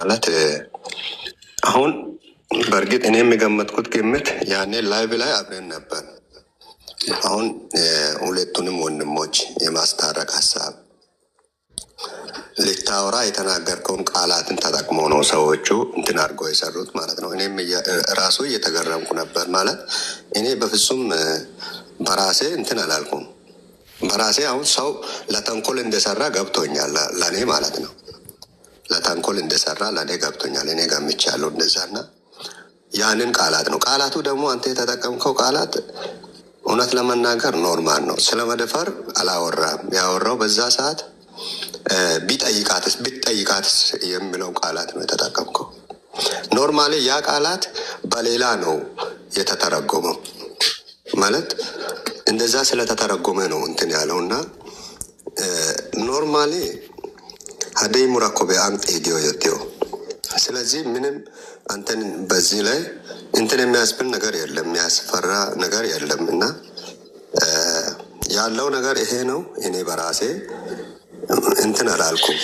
ማለት አሁን በርግጥ እኔ የምገመትኩት ግምት ያኔ ላይቭ ላይ አብረን ነበር። አሁን ሁለቱንም ወንድሞች የማስታረቅ ሀሳብ ልታወራ የተናገርከውን ቃላትን ተጠቅሞ ነው ሰዎቹ እንትን አድርገው የሰሩት ማለት ነው። እኔም ራሱ እየተገረምኩ ነበር ማለት እኔ በፍጹም በራሴ እንትን አላልኩም። በራሴ አሁን ሰው ለተንኮል እንደሰራ ገብቶኛል፣ ለእኔ ማለት ነው። ለተንኮል እንደሰራ ለእኔ ገብቶኛል። እኔ ገምቻለሁ እንደዛና ያንን ቃላት ነው። ቃላቱ ደግሞ አንተ የተጠቀምከው ቃላት እውነት ለመናገር ኖርማል ነው። ስለመደፈር አላወራም። ያወራው በዛ ሰዓት ቢጠይቃትስ የሚለው ቃላት ነው የተጠቀምከው። ኖርማሊ ያ ቃላት በሌላ ነው የተተረጎመው ማለት እንደዛ ስለተተረጎመ ነው እንትን ያለው እና ኖርማሊ ሀደይ ሙራኮቤ አንቅ ሄዲዮ የቴው ስለዚህ ምንም አንተን በዚህ ላይ እንትን የሚያስብል ነገር የለም፣ የሚያስፈራ ነገር የለም እና ያለው ነገር ይሄ ነው። እኔ በራሴ እንትን አላልኩም።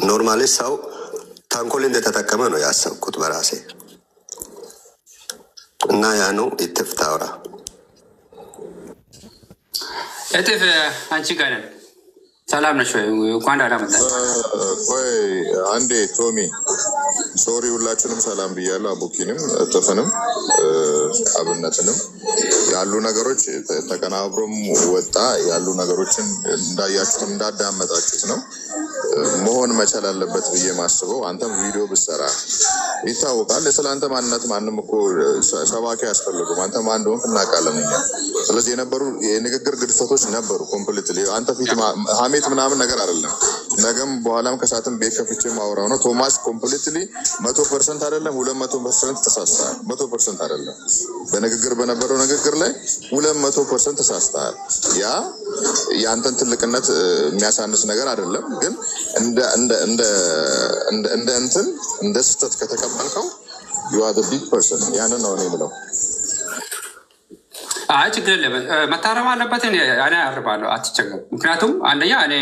ኖርማሊ ሰው ተንኮል እንደተጠቀመ ነው ያሰብኩት በራሴ እና ያ ነው ኢትፍታውራ እጥፍ አንቺ ጋር ነን። ሰላም ነሽ ወይ? እንኳን ደህና መጣሽ። ቆይ አንዴ ቶሚ ሶሪ፣ ሁላችንም ሰላም ብያለሁ። አቡኪንም እጥፍንም አብነትንም ያሉ ነገሮች ተቀናብሮም ወጣ ያሉ ነገሮችን እንዳያችሁት እንዳዳመጣችሁት ነው መሆን መቻል አለበት ብዬ ማስበው። አንተም ቪዲዮ ብትሰራ ይታወቃል። ስለ አንተ ማንነት ማንም እኮ ሰባኪ አያስፈልጉም። አንተ ማን እንደሆንክ እናውቃለን እኛ። ስለዚህ የነበሩ የንግግር ግድፈቶች ነበሩ። ኮምፕሊትሊ አንተ ፊት ሀሜት ምናምን ነገር አይደለም። ነገም በኋላም ከሳትም ቤት ከፍቼ ማውራው ነው። ቶማስ ኮምፕሊትሊ 100% አይደለም 200% ተሳስተሃል። 100% አይደለም። በንግግር በነበረው ንግግር ላይ 200% ተሳስተሃል። ያ የአንተን ትልቅነት የሚያሳንስ ነገር አይደለም። ግን እንደ ስህተት ከተቀበልከው you are the big person። ያንን ነው እኔ የምለው። አይ ችግር የለም፣ መታረም አለበት። እኔ አርባለሁ፣ አትቸገሩ። ምክንያቱም አንደኛ እኔ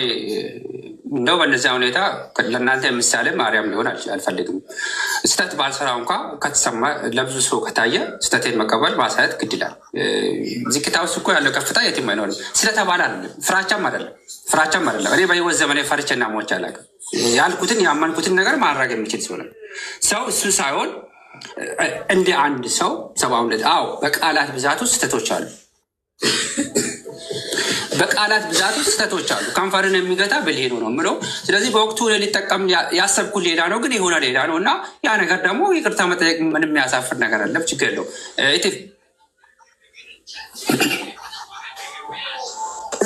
እንደው በነዚያ ሁኔታ ለእናንተ ምሳሌ ማርያም ሊሆን አልፈልግም። ስህተት ባልሰራ እንኳ ከተሰማ ለብዙ ሰው ከታየ ስህተቴን መቀበል ማሳየት ግድ ይላል። ዝቅታ ውስጥ እኮ ያለው ከፍታ የትም አይኖርም። ስለተባለ አይደለም፣ ፍራቻም አይደለም። እኔ በህይወት ዘመኔ ፈርቼና ሞቼ አላውቅም። ያልኩትን ያመንኩትን ነገር ማድረግ የሚችል ሲሆን ሰው እሱ ሳይሆን እንደ አንድ ሰው ሰብአዊነት። አዎ በቃላት ብዛቱ ስህተቶች አሉ። በቃላት ብዛቱ ስህተቶች አሉ። ከንፈርን የሚገታ ብልሄኑ ነው የምለው። ስለዚህ በወቅቱ ሊጠቀም ያሰብኩት ሌላ ነው፣ ግን የሆነ ሌላ ነው እና ያ ነገር ደግሞ ይቅርታ መጠየቅ ምንም የሚያሳፍር ነገር አለም። ችግር የለው።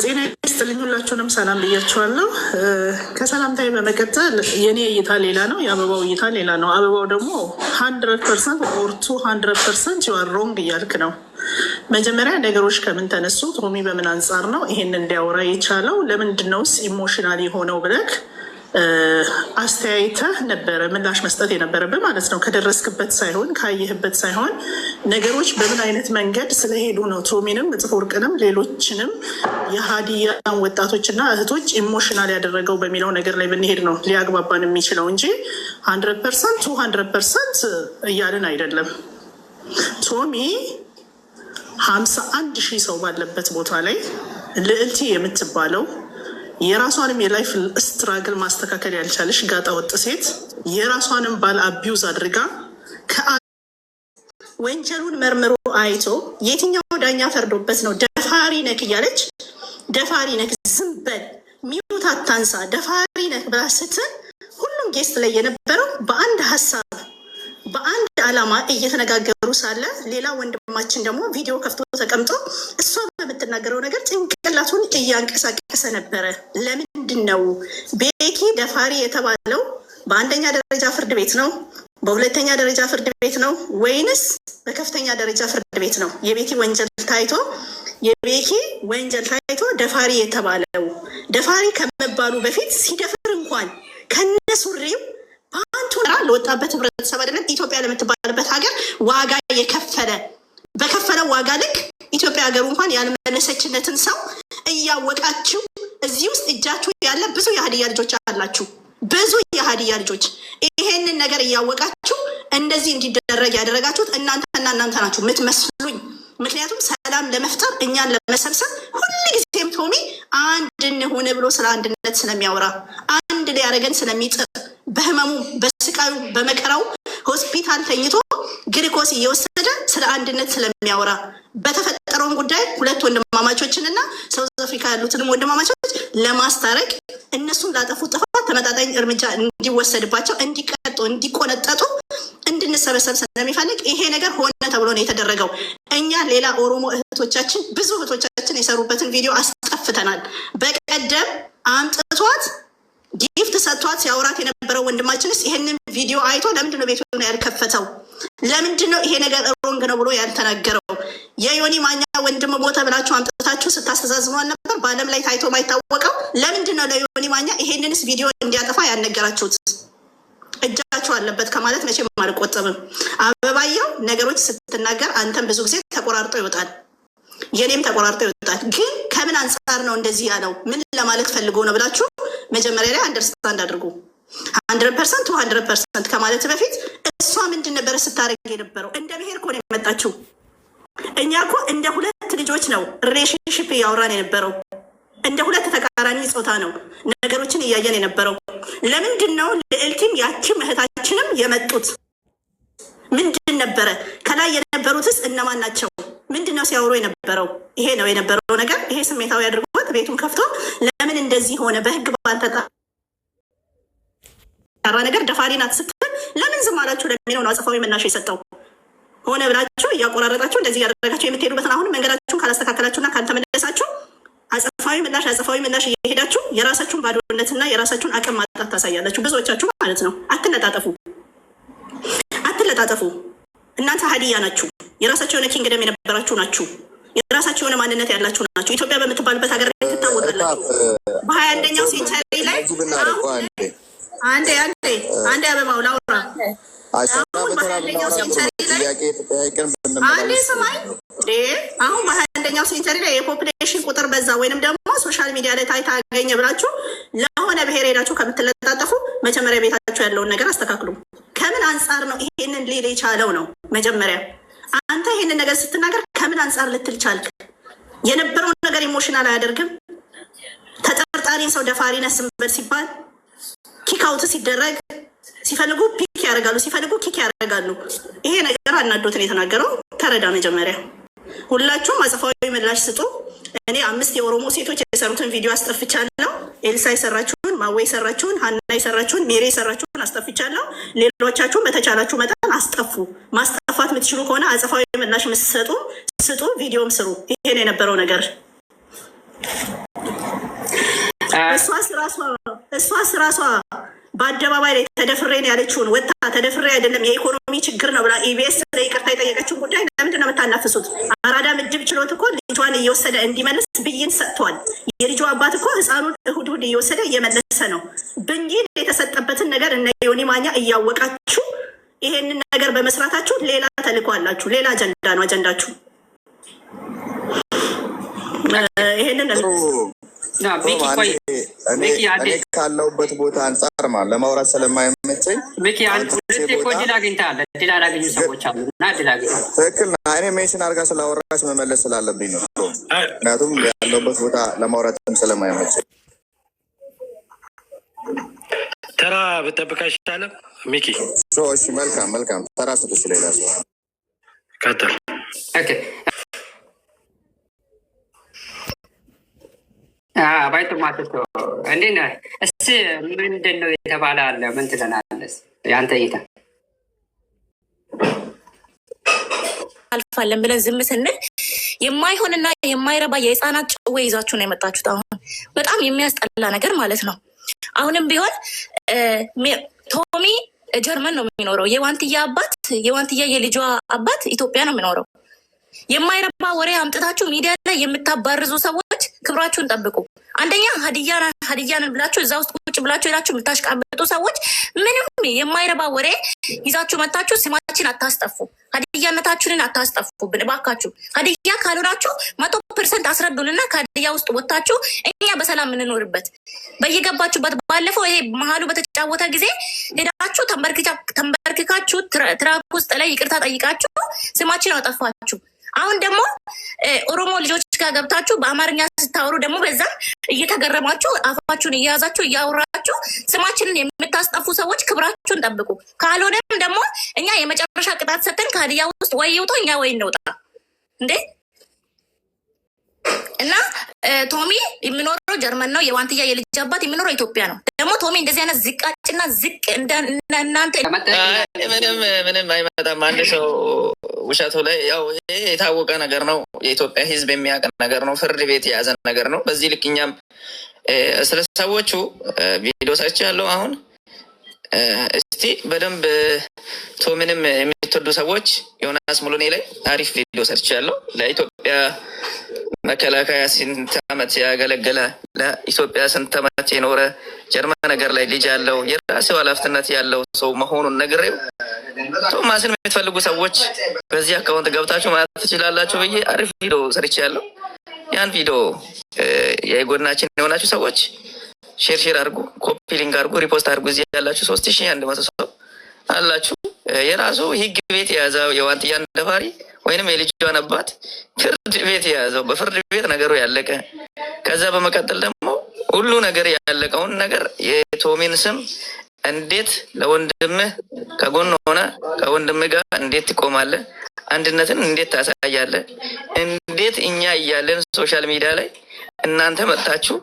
ዜና ይስጥልኝ። ሁላችሁንም ሰላም ብያችኋለሁ። ከሰላምታዊ በመቀጠል የኔ እይታ ሌላ ነው፣ የአበባው እይታ ሌላ ነው። አበባው ደግሞ 100% ኦር 200% ዩ አር ሮንግ እያልክ ነው። መጀመሪያ ነገሮች ከምን ተነሱ? ቶሚ በምን አንጻር ነው ይሄን እንዲያወራ የቻለው? ለምንድነውስ ኢሞሽናል የሆነው ብለክ አስተያይተህ ነበረ ምላሽ መስጠት የነበረብህ ማለት ነው። ከደረስክበት ሳይሆን ካየህበት ሳይሆን ነገሮች በምን አይነት መንገድ ስለሄዱ ነው ቶሚንም እጥፍ ወርቅንም ሌሎችንም የሀዲያን ወጣቶችና እህቶች ኢሞሽናል ያደረገው በሚለው ነገር ላይ ብንሄድ ነው ሊያግባባን የሚችለው እንጂ 100% 200% እያልን አይደለም። ቶሚ 51,000 ሰው ባለበት ቦታ ላይ ልዕልቲ የምትባለው የራሷንም የላይፍ ስትራግል ማስተካከል ያልቻለች ጋጣ ወጥ ሴት የራሷንም ባል አቢዩዝ አድርጋ ወንጀሉን መርምሮ አይቶ የትኛው ዳኛ ፈርዶበት ነው ደፋሪ ነክ እያለች ደፋሪ ነክ ዝም በል ሚዩት አታንሳ ደፋሪ ነክ ብላ ስትል ሁሉም ጌስት ላይ የነበረው በአንድ ሀሳብ በአንድ ዓላማ እየተነጋገሩ ሳለ ሌላ ወንድማችን ደግሞ ቪዲዮ ከፍቶ ተቀምጦ እሷ በምትናገረው ነገር ጭንቅላቱን እያንቀሳቀሰ ነበረ። ለምንድን ነው ቤኪ ደፋሪ የተባለው? በአንደኛ ደረጃ ፍርድ ቤት ነው? በሁለተኛ ደረጃ ፍርድ ቤት ነው? ወይንስ በከፍተኛ ደረጃ ፍርድ ቤት ነው? የቤኪ ወንጀል ታይቶ ደፋሪ የተባለው ደፋሪ ከመባሉ በፊት ሲደፍር እንኳን ከነሱሪው ፓንቱራ ለወጣበት ህብረተሰብ አይደለም ኢትዮጵያ ለምትባልበት ሀገር ዋጋ የከፈለ በከፈለው ዋጋ ልክ ኢትዮጵያ ሀገሩ እንኳን ያልመለሰችለትን ሰው እያወቃችሁ እዚህ ውስጥ እጃችሁ ያለ ብዙ የሀዲያ ልጆች አላችሁ። ብዙ የሀዲያ ልጆች ይሄንን ነገር እያወቃችሁ እንደዚህ እንዲደረግ ያደረጋችሁት እናንተና እናንተ ናችሁ የምትመስሉኝ። ምክንያቱም ሰላም ለመፍጠር እኛን ለመሰብሰብ ሁልጊዜም ቶሚ አንድ እንሁን ብሎ ስለ አንድነት ስለሚያወራ አንድ ሊያደርገን ስለሚጥር በህመሙ በስቃዩ በመከራው ሆስፒታል ተኝቶ ግሉኮስ እየወሰደ ስለ አንድነት ስለሚያወራ በተፈጠረውን ጉዳይ ሁለት ወንድማማቾችንና ሳውዝ አፍሪካ ያሉትንም ወንድማማቾች ለማስታረቅ እነሱን ላጠፉት ጥፋት ተመጣጣኝ እርምጃ እንዲወሰድባቸው እንዲቀጡ እንዲቆነጠጡ እንድንሰበሰብ ስለሚፈልግ ይሄ ነገር ሆነ ተብሎ ነው የተደረገው። እኛ ሌላ ኦሮሞ እህቶቻችን ብዙ እህቶቻችን የሰሩበትን ቪዲዮ አስጠፍተናል። በቀደም አምጥቷት ጊፍት ሰጥቷት ሲያወራት የነበረው ወንድማችንስ ይሄንን ቪዲዮ አይቶ ለምንድነው ቤቱን ያልከፈተው? ለምንድነው ይሄ ነገር ሮንግ ነው ብሎ ያልተናገረው? የዮኒ ማኛ ወንድም ሞተ ብላችሁ አምጥታችሁ ስታስተዛዝኑ አልነበር? በአለም ላይ ታይቶ ማይታወቀው ለምንድነው ለዮኒ ማኛ ይሄንንስ ቪዲዮ እንዲያጠፋ ያልነገራችሁት? እጃችሁ አለበት ከማለት መቼም አልቆጠብም። አበባየው ነገሮች ስትናገር አንተም ብዙ ጊዜ ተቆራርጦ ይወጣል፣ የኔም ተቆራርጦ ይወጣል። ግን ከምን አንጻር ነው እንደዚህ ያለው? ምን ለማለት ፈልጎ ነው ብላችሁ መጀመሪያ ላይ አንደርስታንድ አድርጉ። 100% 200% ከማለት በፊት እሷ ምንድን ነበረ ስታደርግ የነበረው? እንደ ብሔር እኮ ነው የመጣችው። እኛ እኮ እንደ ሁለት ልጆች ነው ሪሌሽንሽፕ እያወራን የነበረው። እንደ ሁለት ተቃራኒ ጾታ ነው ነገሮችን እያየን የነበረው። ለምንድን ነው ልዕልቲም ያችም እህታችንም የመጡት? ምንድን ነበረ? ከላይ የነበሩትስ እነማን ናቸው? ምንድን ነው ሲያወሩ የነበረው? ይሄ ነው የነበረው ነገር። ይሄ ስሜታዊ አድርጎት ቤቱን ከፍቶ ለምን እንደዚህ ሆነ በህግ ባልተጣራ ነገር ደፋሪ ናት ስትል ለምን ዝም አላችሁ ለሚለው ነው አጸፋዊ ምላሽ የሰጠው። ሆነ ብላችሁ እያቆራረጣችሁ እንደዚህ ያደረጋችሁ የምትሄዱበትን አሁን መንገዳችሁን ካላስተካከላችሁና ካልተመለሳችሁ አጸፋዊ ምላሽ እየሄዳችሁ የራሳችሁን ባዶነትና የራሳችሁን አቅም ማጣት ታሳያላችሁ። ብዙዎቻችሁ ማለት ነው። አትለጣጠፉ። እናንተ ሀዲያ ናችሁ። የራሳቸው የሆነ ኪንግደም የነበራችሁ ናችሁ። የራሳቸው የሆነ ማንነት ያላችሁ ናችሁ። ኢትዮጵያ በምትባልበት ሀገር ላይ ትታወቃላችሁ። በ21ኛው ሴንቸሪ ላይ አንዴ አበባው ላውራ አሁን በ21ኛው ሴንቸሪ ላይ የፖፕሌሽን ቁጥር በዛ ወይንም ደግሞ ሶሻል ሚዲያ ላይ ታይታ አገኘ ብላችሁ ለሆነ ብሔር ሄዳችሁ ከምትለጣጠፉ መጀመሪያ ቤታችሁ ያለውን ነገር አስተካክሉ። ከምን አንጻር ነው ይሄንን ሊል የቻለው ነው? መጀመሪያ አንተ ይሄንን ነገር ስትናገር ከምን አንጻር ልትል ቻልክ? የነበረውን ነገር ኢሞሽናል አያደርግም? ተጠርጣሪን ሰው ደፋሪ ነህ ስንበል ሲባል ኪክአውት ሲደረግ ሲፈልጉ ፒክ ያደርጋሉ፣ ሲፈልጉ ኪክ ያደርጋሉ። ይሄ ነገር አናዶትን የተናገረው ተረዳ። መጀመሪያ ሁላችሁም አጸፋዊ ምላሽ ስጡ። እኔ 5 የኦሮሞ ሴቶች የሰሩትን ቪዲዮ አስጠፍቻለሁ። ኤልሳ የሰራችሁን፣ ማዌ የሰራችሁን፣ ሀና የሰራችሁን፣ ሜሪ የሰራችሁን አስጠፍቻለሁ። ሌሎቻችሁን በተቻላችሁ መጠን አስጠፉ። ማስጠፋት የምትችሉ ከሆነ አጸፋዊ ምላሽ የምትሰጡ ስጡ፣ ቪዲዮም ስሩ። ይሄን የነበረው ነገር እሷስ ራሷ በአደባባይ ላይ ተደፍሬን ያለችውን ወታ ተደፍሬ አይደለም የኢኮኖሚ ችግር ነው ብላ ኢቢኤስ ለይቅርታ የጠየቀችውን ጉዳይ ለምንድን ነው የምታናፍሱት? አራዳ ምድብ ችሎት እኮ ልጇን እየወሰደ እንዲመልስ ብይን ሰጥቷል። የልጇ አባት እኮ ህፃኑን እሁድ እየወሰደ እየመለሰ ነው። ብይን የተሰጠበትን ነገር እነ ዮኒ ማኛ እያወቃችሁ ይሄንን ነገር በመስራታችሁ ሌላ ተልዕኮ አላችሁ። ሌላ አጀንዳ ነው አጀንዳችሁ። ይሄንን እኔ ካለሁበት ቦታ አንጻር ለማውራት ስለማይመቸኝ ድል አግኝተሃል። ድል አላገኙ ሰዎች አሉ እና ድል አግኝተሃል። ትክክል። እኔ ሜንሽን አድርጋ ስላወራች መመለስ ስላለብኝ ነው። ምክንያቱም ያለሁበት ቦታ ለማውራትም ስለማይመቸኝ ተራ ብጠብቅ አይሻልም? ሚኪ እሺ፣ መልካም ተራ ስጥሽ ሌላ ሰው ቀጥል። ባይቱ ማለት እንዴት ነህ? እስኪ ምንድን ነው የተባለ አለ? ምን ትለናለህ? የአንተ እይታ አልፋለን ብለን ዝም ስንል የማይሆንና የማይረባ የህፃናት ጭዌ ይዛችሁ ነው የመጣችሁት። አሁን በጣም የሚያስጠላ ነገር ማለት ነው። አሁንም ቢሆን ቶሚ ጀርመን ነው የሚኖረው። የዋንትያ የልጇ አባት ኢትዮጵያ ነው የሚኖረው። የማይረባ ወሬ አምጥታችሁ ሚዲያ ላይ የምታባርዙ ሰዎች ክብራችሁን ጠብቁ። አንደኛ ሀዲያንን ብላችሁ እዛ ውስጥ ቁጭ ብላችሁ ሄዳችሁ የምታሽቃብጡ ሰዎች ምንም የማይረባ ወሬ ይዛችሁ መታችሁ ስማችን አታስጠፉ። ሀዲያነታችንን አታስጠፉብን እባካችሁ። ሀዲያ ካልሆናችሁ 100% አስረዱንና ከሀዲያ ውስጥ ወጥታችሁ እኛ በሰላም የምንኖርበት በየገባችሁበት። ባለፈው ይሄ መሀሉ በተጫወተ ጊዜ ሄዳችሁ ተንበርክካችሁ ትራክ ውስጥ ላይ ይቅርታ ጠይቃችሁ ስማችን አጠፋችሁ። አሁን ደግሞ ኦሮሞ ልጆች ጋር ገብታችሁ በአማርኛ ስታወሩ ደግሞ በዛም እየተገረማችሁ አፋችሁን እየያዛችሁ እያወራችሁ ስማችንን የምታስጠፉ ሰዎች ክብራችሁን ጠብቁ። ካልሆነም ደግሞ እኛ የመጨረሻ ቅጣት ሰጥተን ከሀዲያ ውስጥ ወይ ይውጣ እኛ ወይ እንውጣ እንዴ። እና ቶሚ የሚኖረው ጀርመን ነው። የዋንትያ የልጅ አባት የሚኖረው ኢትዮጵያ ነው። ደግሞ ቶሚ እንደዚህ አይነት ዝቃጭና ዝቅ እናንተ ምንም አይመጣም። አንድ ሰው ውሸቱ ላይ ያው የታወቀ ነገር ነው። የኢትዮጵያ ሕዝብ የሚያውቅ ነገር ነው። ፍርድ ቤት የያዘ ነገር ነው። በዚህ ልክ እኛም ስለ ሰዎቹ ቪዲዮ ሰርች ያለው አሁን እስቲ በደንብ ቶሚንም የምትወዱ ሰዎች ዮናስ ሙሉኔ ላይ አሪፍ ቪዲዮ ሰርች ያለው ለኢትዮጵያ መከላከያ ስንት ዓመት ያገለገለ ለኢትዮጵያ ስንት ዓመት የኖረ ጀርመን ነገር ላይ ልጅ ያለው የራሱ ኃላፊነት ያለው ሰው መሆኑን ነግሬው ቶማስን የምትፈልጉ ሰዎች በዚህ አካውንት ገብታችሁ ማለት ትችላላችሁ ብዬ አሪፍ ቪዲዮ ሰርች ያለው። ያን ቪዲዮ የጎናችን የሆናችሁ ሰዎች ሼር አድርጉ፣ ኮፒ ሊንክ አድርጉ፣ ሪፖስት አድርጉ። እዚህ ያላችሁ 3100 ሰው አላችሁ። የራሱ ህግ ቤት የያዘው የዋንትያን ደፋሪ ወይንም የልጇን አባት ፍርድ ቤት የያዘው በፍርድ ቤት ነገሩ ያለቀ። ከዛ በመቀጠል ደግሞ ሁሉ ነገር ያለቀውን ነገር የቶሚን ስም እንዴት ለወንድምህ ከጎን ሆነ ከወንድምህ ጋር እንዴት ትቆማለህ? አንድነትን እንዴት ታሳያለህ? እንዴት እኛ እያለን ሶሻል ሚዲያ ላይ እናንተ መጣችሁ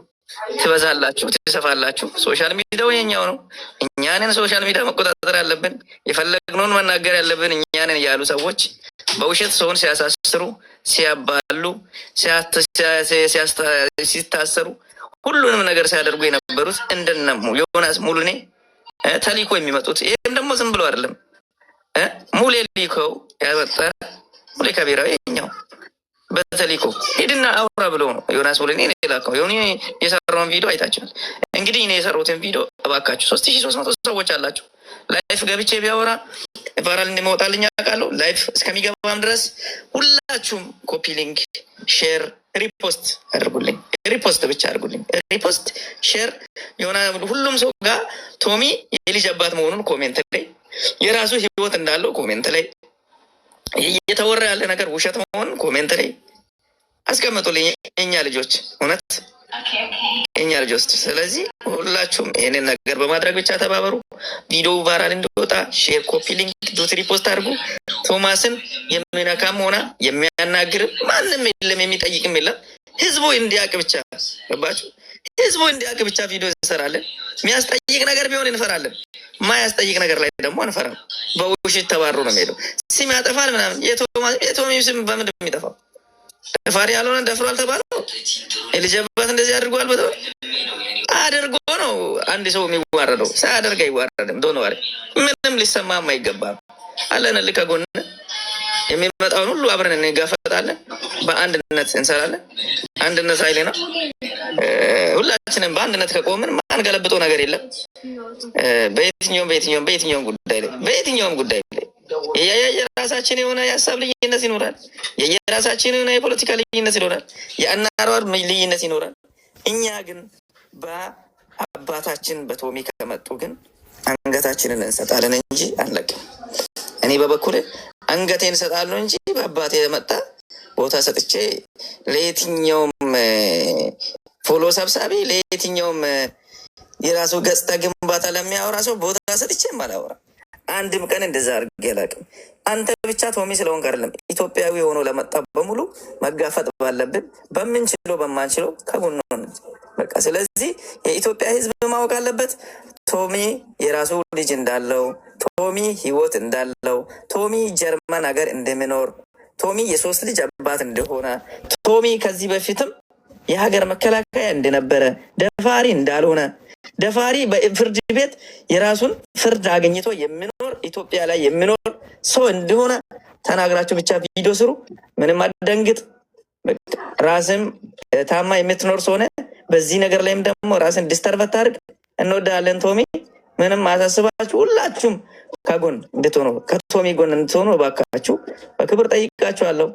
ትበዛላችሁ፣ ትሰፋላችሁ። ሶሻል ሚዲያው የኛው ነው። እኛንን ሶሻል ሚዲያ መቆጣጠር ያለብን፣ የፈለግነውን መናገር ያለብን እኛንን ያሉ ሰዎች በውሸት ሰውን ሲያሳስሩ፣ ሲያባሉ፣ ሲታሰሩ ሁሉንም ነገር ሲያደርጉ የነበሩት እንደነሙ ዮናስ ሙሉኔ ተሊኮ የሚመጡት ይህም ደግሞ ዝም ብሎ አይደለም። ሙሌ ሊኮው ያወጣ ሙሌ ከቢራዊ የኛው በተሊኮ ሄድና አውራ ብሎ ነው ዮናስ ሙሉኔ ላከው። ዮኒ የሰራውን ቪዲዮ አይታችኋል። እንግዲህ እኔ የሰሩትን ቪዲዮ እባካችሁ 3300 ሰዎች አላችሁ። ላይፍ ገብቼ ቢያወራ ቫይራል እንደሚወጣልኝ አውቃለሁ። ላይፍ እስከሚገባም ድረስ ሁላችሁም ኮፒ ሊንክ፣ ሼር፣ ሪፖስት አድርጉልኝ። ሪፖስት ብቻ አድርጉልኝ። ሪፖስት፣ ሼር የሆነ ሁሉም ሰው ጋር ቶሚ የልጅ አባት መሆኑን ኮሜንት ላይ የራሱ ህይወት እንዳለው ኮሜንት ላይ እየተወራ ያለ ነገር ውሸት መሆኑን ኮሜንት ላይ አስቀምጡልኝ። እኛ ልጆች እውነት እኛ ልጆች። ስለዚህ ሁላችሁም ይህንን ነገር በማድረግ ብቻ ተባበሩ። ቪዲዮ ቫይራል እንዲወጣ ሼር፣ ኮፒ ሊንክ፣ ዱት ሪፖስት አድርጉ። ቶማስን የሚነካም ሆነ የሚያናግር ማንም የለም፣ የሚጠይቅም የለም። ህዝቡ እንዲያውቅ ብቻ ገባችሁ? ህዝቡ እንዲያውቅ ብቻ ቪዲዮ እንሰራለን። የሚያስጠይቅ ነገር ቢሆን እንፈራለን፣ ማያስጠይቅ ነገር ላይ ደግሞ አንፈራም። በውሽት ተባሩ ነው የሚሄደው። ስም ያጠፋል ምናምን። የቶሚ ስም በምንድን ነው የሚጠፋው? ደፋሪ ያልሆነ ደፍሮ አልተባለው። የልጅ አባት እንደዚህ አድርጓል አድርጎ ነው አንድ ሰው የሚዋረደው። ሳያደርግ አይዋረድም። ዶኖዋሪ ምንም ሊሰማም አይገባም። አለን ከጎን የሚመጣውን ሁሉ አብረን እንጋፈጣለን። በአንድነት እንሰራለን። አንድነት ኃይል ነው። ሁላችንም በአንድነት ከቆምን ማንገለብጠው ነገር የለም። በየትኛውም ጉዳይ ላይ የራሳችን የሆነ የሀሳብ ልዩነት ይኖራል። የራሳችን የሆነ የፖለቲካ ልዩነት ይኖራል። የአናሯር ልዩነት ይኖራል። እኛ ግን በአባታችን በቶሚ ከመጡ ግን አንገታችንን እንሰጣለን እንጂ አንለቅም። እኔ በበኩል አንገቴን እሰጣለሁ እንጂ በአባቴ የመጣ ቦታ ሰጥቼ ለየትኛውም ፎሎ ሰብሳቢ ለየትኛውም የራሱ ገጽታ ግንባታ ለሚያወራ ሰው ቦታ ሰጥቼም አላወራም። አንድም ቀን እንደዛ አድርጌ አላውቅም። አንተ ብቻ ቶሚ ስለሆንክ አይደለም፣ ኢትዮጵያዊ ሆኖ ለመጣ በሙሉ መጋፈጥ ባለብን በምንችለው በማንችለው ከጎኑ በቃ። ስለዚህ የኢትዮጵያ ሕዝብ ማወቅ አለበት ቶሚ የራሱ ልጅ እንዳለው፣ ቶሚ ህይወት እንዳለው፣ ቶሚ ጀርመን ሀገር እንደሚኖር፣ ቶሚ የ3 ልጅ አባት እንደሆነ፣ ቶሚ ከዚህ በፊትም የሀገር መከላከያ እንደነበረ፣ ደፋሪ እንዳልሆነ፣ ደፋሪ በፍርድ ቤት የራሱን ፍርድ አገኝቶ የሚኖር ኢትዮጵያ ላይ የሚኖር ሰው እንደሆነ ተናግራችሁ ብቻ ቪዲዮ ስሩ። ምንም አደንግጥ። ራስም ታማ የምትኖር ሰው ነህ። በዚህ ነገር ላይም ደግሞ ራስን ዲስተርብ አታድርግ። እንወዳለን ቶሚ። ምንም አሳስባችሁ ሁላችሁም ከጎን እንድትሆኑ ከቶሚ ጎን እንድትሆኑ እባካችሁ በክብር ጠይቃችኋለሁ።